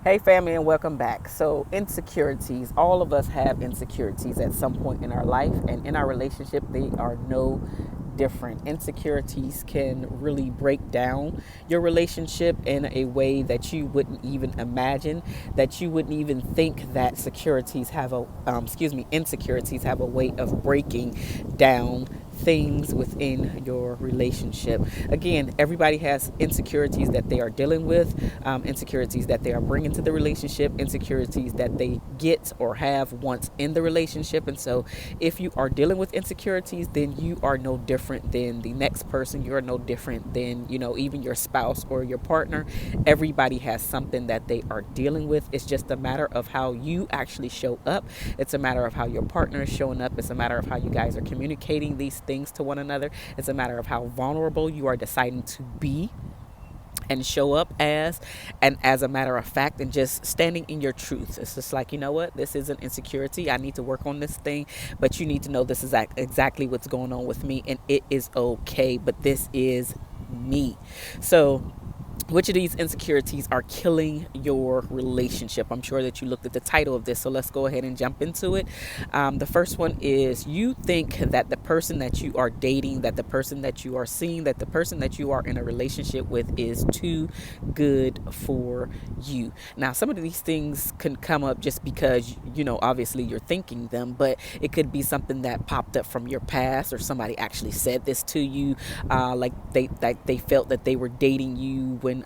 Hey, family, and welcome back. So, insecurities, all of us have insecurities at some point in our life, and in our relationship, they are no different. Insecurities can really break down your relationship in a way that you wouldn't even imagine, that you wouldn't even think that insecurities have a way of breaking down things within your relationship. Again, everybody has insecurities that they are dealing with, insecurities that they are bringing to the relationship, insecurities that they get or have once in the relationship. And so, if you are dealing with insecurities, then you are no different than the next person. You are no different than, even your spouse or your partner. Everybody has something that they are dealing with. It's just a matter of how you actually show up. It's a matter of how your partner is showing up. It's a matter of how you guys are communicating these things to one another. It's a matter of how vulnerable you are deciding to be and show up as a matter of fact, and just standing in your truth. It's just like, you know what, this is an insecurity, I need to work on this thing, but you need to know this is exactly what's going on with me, and it is okay, but this is me. So which of these insecurities are killing your relationship? I'm sure that you looked at the title of this, so let's go ahead and jump into it. The first one is, you think that the person that you are dating, that the person that you are seeing, that the person that you are in a relationship with is too good for you. Now, some of these things can come up just because, obviously you're thinking them, but it could be something that popped up from your past, or somebody actually said this to you, like they felt that they were dating you when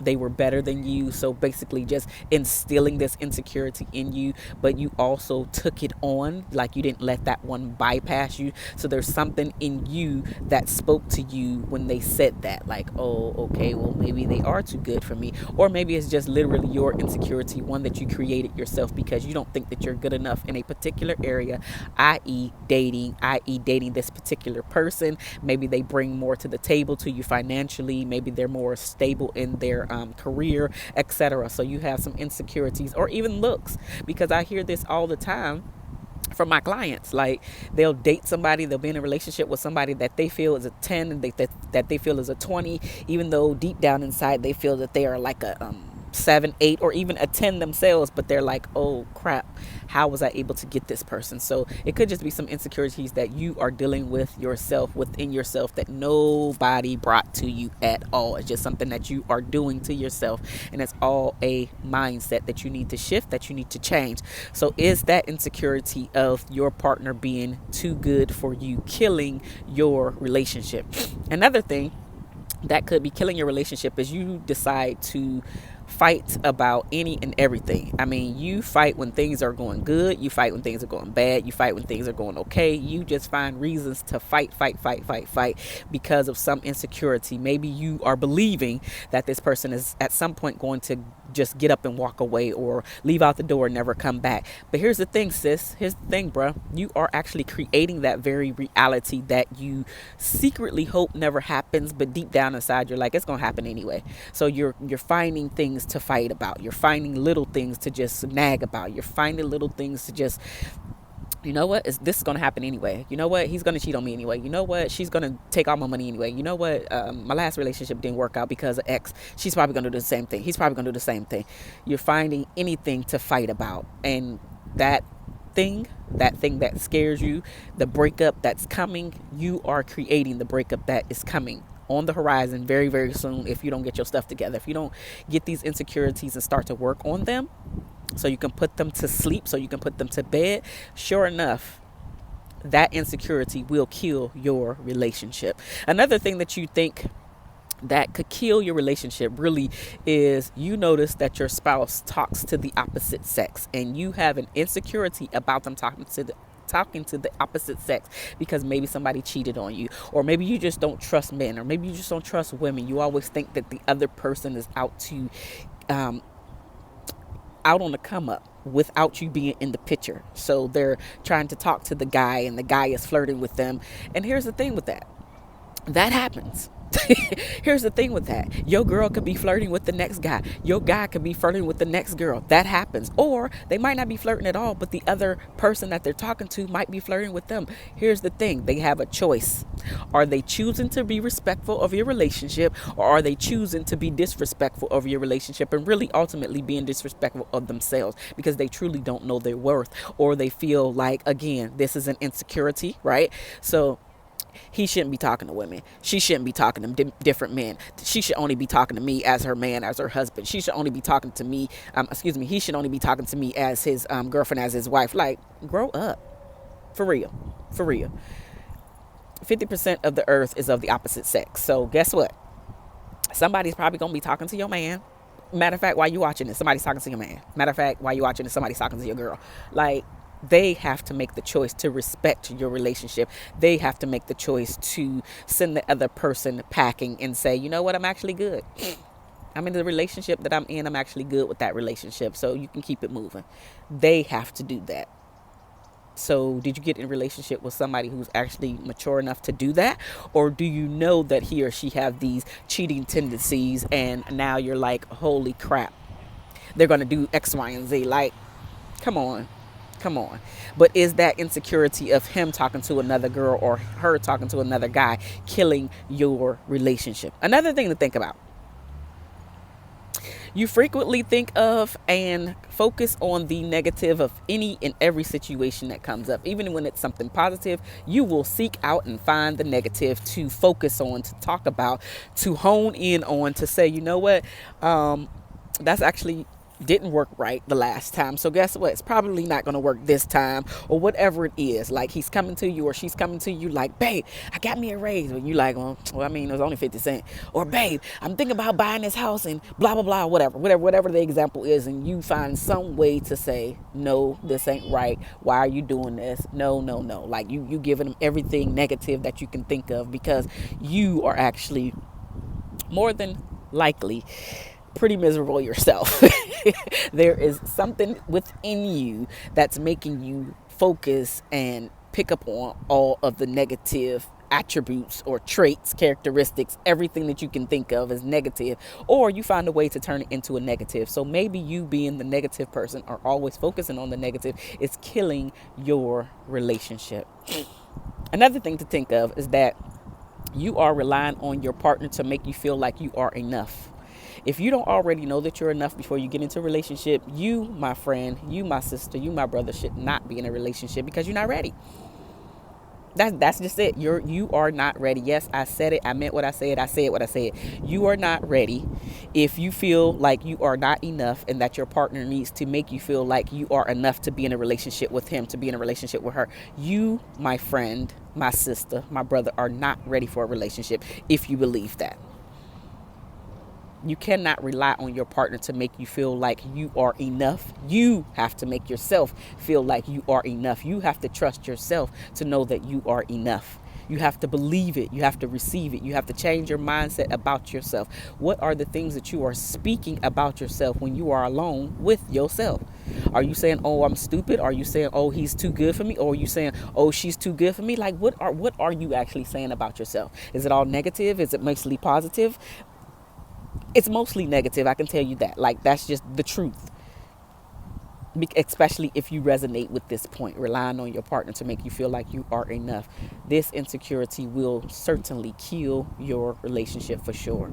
they were better than you. So basically just instilling this insecurity in you, but you also took it on, like you didn't let that one bypass you. So there's something in you that spoke to you when they said that, like, oh, okay, well, maybe they are too good for me. Or maybe it's just literally your insecurity, one that you created yourself because you don't think that you're good enough in a particular area, i.e. dating this particular person. Maybe they bring more to the table to you financially. Maybe they're more stable in their career, etc. So you have some insecurities, or even looks, because I hear this all the time from my clients. Like, they'll date somebody, they'll be in a relationship with somebody that they feel is a 10, and that they feel is a 20, even though deep down inside they feel that they are like a 7, 8, or even a 10 themselves, but they're like, oh crap, how was I able to get this person? So it could just be some insecurities that you are dealing with yourself, within yourself, that nobody brought to you at all. It's just something that you are doing to yourself, and it's all a mindset that you need to shift, that you need to change. So is that insecurity of your partner being too good for you killing your relationship? Another thing that could be killing your relationship is you decide to fight about any and everything. I mean, you fight when things are going good, you fight when things are going bad, you fight when things are going okay. You just find reasons to fight because of some insecurity. Maybe you are believing that this person is at some point going to just get up and walk away, or leave out the door and never come back. But here's the thing, sis. Here's the thing, bruh. You are actually creating that very reality that you secretly hope never happens, but deep down inside you're like, it's gonna happen anyway. So you're finding things to fight about. You're finding little things to just nag about. You're finding little things to just, you know what, this is going to happen anyway. You know what, he's going to cheat on me anyway. You know what, she's going to take all my money anyway. You know what, my last relationship didn't work out because of X. She's probably going to do the same thing. He's probably going to do the same thing. You're finding anything to fight about. And that thing that scares you, the breakup that's coming, you are creating the breakup that is coming on the horizon very, very soon, if you don't get your stuff together. If you don't get these insecurities and start to work on them, so you can put them to sleep, so you can put them to bed, sure enough, that insecurity will kill your relationship. Another thing that you think that could kill your relationship really is, you notice that your spouse talks to the opposite sex, and you have an insecurity about them talking to the opposite sex, because maybe somebody cheated on you, or maybe you just don't trust men, or maybe you just don't trust women. You always think that the other person is out on the come up without you being in the picture. So they're trying to talk to the guy, and the guy is flirting with them. And here's the thing with that happens. Here's the thing with that. Your girl could be flirting with the next guy. Your guy could be flirting with the next girl. That happens. Or they might not be flirting at all, but the other person that they're talking to might be flirting with them. Here's the thing. They have a choice. Are they choosing to be respectful of your relationship, or are they choosing to be disrespectful of your relationship and really ultimately being disrespectful of themselves because they truly don't know their worth, or they feel like, again, this is an insecurity, right? So he shouldn't be talking to women. She shouldn't be talking to different men. She should only be talking to me as her man, as her husband. She should only be talking to me. He should only be talking to me as his girlfriend, as his wife. Like, grow up. For real. For real. 50% of the earth is of the opposite sex. So guess what? Somebody's probably going to be talking to your man. Matter of fact, while you watching this, somebody's talking to your man. Matter of fact, while you watching this, somebody's talking to your girl. Like, they have to make the choice to respect your relationship. They have to make the choice to send the other person packing and say, you know what, I'm actually good. I'm in the relationship that I'm in. I'm actually good with that relationship. So you can keep it moving. They have to do that. So did you get in a relationship with somebody who's actually mature enough to do that? Or do you know that he or she have these cheating tendencies and now you're like, holy crap, they're going to do X, Y, and Z. Like, come on. Come on. But is that insecurity of him talking to another girl or her talking to another guy killing your relationship? Another thing to think about. You frequently think of and focus on the negative of any and every situation that comes up. Even when it's something positive, you will seek out and find the negative to focus on, to talk about, to hone in on, to say, you know what, that's actually didn't work right the last time. So guess what? It's probably not going to work this time, or whatever it is. Like, he's coming to you or she's coming to you like, babe, I got me a raise. And you like, well, I mean, it was only 50 cents. Or, babe, I'm thinking about buying this house and blah, blah, blah, whatever the example is. And you find some way to say, no, this ain't right. Why are you doing this? No. Like, you giving them everything negative that you can think of, because you are actually more than likely pretty miserable yourself. There is something within you that's making you focus and pick up on all of the negative attributes or traits, characteristics, everything that you can think of as negative, or you find a way to turn it into a negative. So maybe you being the negative person or always focusing on the negative is killing your relationship. Another thing to think of is that you are relying on your partner to make you feel like you are enough. If you don't already know that you're enough before you get into a relationship, you, my friend, you, my sister, you, my brother, should not be in a relationship because you're not ready. That's just it. You are not ready. Yes, I said it. I meant what I said. I said what I said. You are not ready. If you feel like you are not enough and that your partner needs to make you feel like you are enough to be in a relationship with him, to be in a relationship with her, you, my friend, my sister, my brother, are not ready for a relationship if you believe that. You cannot rely on your partner to make you feel like you are enough. You have to make yourself feel like you are enough. You have to trust yourself to know that you are enough. You have to believe it. You have to receive it. You have to change your mindset about yourself. What are the things that you are speaking about yourself when you are alone with yourself? Are you saying, oh, I'm stupid? Are you saying, oh, he's too good for me? Or are you saying, oh, she's too good for me? Like, what are you actually saying about yourself? Is it all negative? Is it mostly positive? It's mostly negative, I can tell you that. Like, that's just the truth. Especially if you resonate with this point, relying on your partner to make you feel like you are enough. This insecurity will certainly kill your relationship for sure.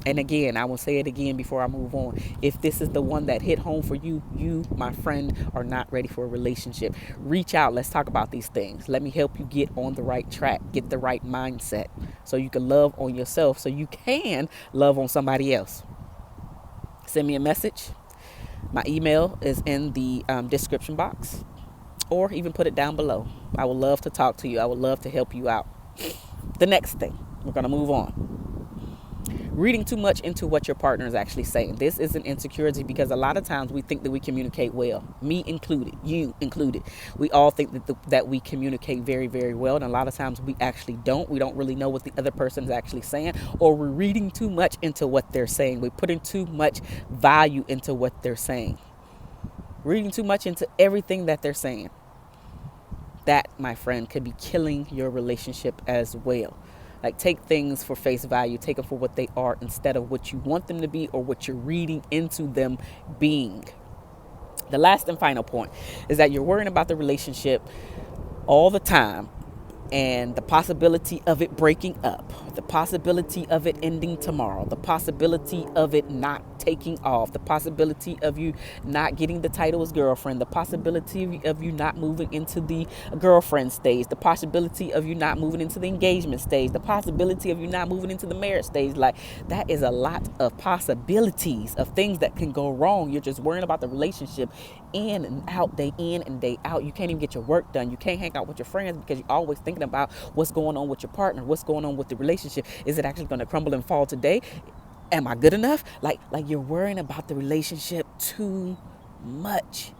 And again, I will say it again before I move on. If this is the one that hit home for you, you, my friend, are not ready for a relationship. Reach out. Let's talk about these things. Let me help you get on the right track, get the right mindset so you can love on yourself, so you can love on somebody else. Send me a message. My email is in the description box, or even put it down below. I would love to talk to you. I would love to help you out. The next thing, we're going to move on. Reading too much into what your partner is actually saying. This is an insecurity because a lot of times we think that we communicate well. Me included, you included. We all think that we communicate very, very well. And a lot of times we actually don't. We don't really know what the other person is actually saying, or we're reading too much into what they're saying. We're putting too much value into what they're saying. Reading too much into everything that they're saying. That, my friend, could be killing your relationship as well. Like, take things for face value, take them for what they are instead of what you want them to be or what you're reading into them being. The last and final point is that you're worrying about the relationship all the time, and the possibility of it breaking up, the possibility of it ending tomorrow, the possibility of it not taking off, the possibility of you not getting the title as girlfriend, the possibility of you not moving into the girlfriend stage, the possibility of you not moving into the engagement stage, the possibility of you not moving into the marriage stage. Like, that is a lot of possibilities of things that can go wrong. You're just worrying about the relationship in and out, day in and day out. You can't even get your work done. You can't hang out with your friends because you're always thinking about what's going on with your partner, what's going on with the relationship. Is it actually going to crumble and fall today? Am I good enough? Like you're worrying about the relationship too much.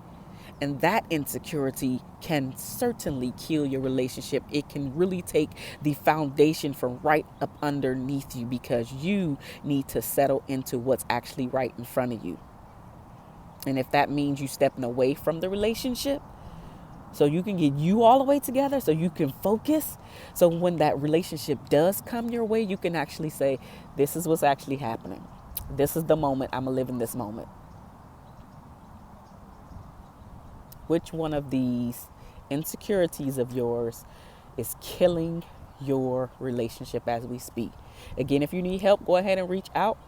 And that insecurity can certainly kill your relationship. It can really take the foundation from right up underneath you, because you need to settle into what's actually right in front of you. And if that means you stepping away from the relationship so you can get you all the way together, so you can focus, so when that relationship does come your way, you can actually say, this is what's actually happening. This is the moment. I'm going to live in this moment. Which one of these insecurities of yours is killing your relationship as we speak? Again, if you need help, go ahead and reach out.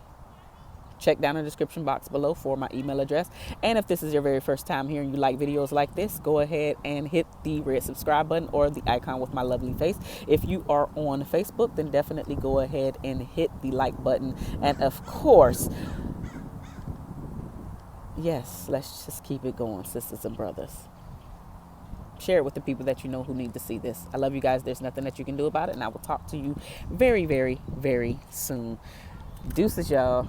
Check down in the description box below for my email address. And if this is your very first time here and you like videos like this, go ahead and hit the red subscribe button or the icon with my lovely face. If you are on Facebook, then definitely go ahead and hit the like button. And of course, yes, let's just keep it going, sisters and brothers. Share it with the people that you know who need to see this. I love you guys. There's nothing that you can do about it. And I will talk to you very, very, very soon. Deuces, y'all.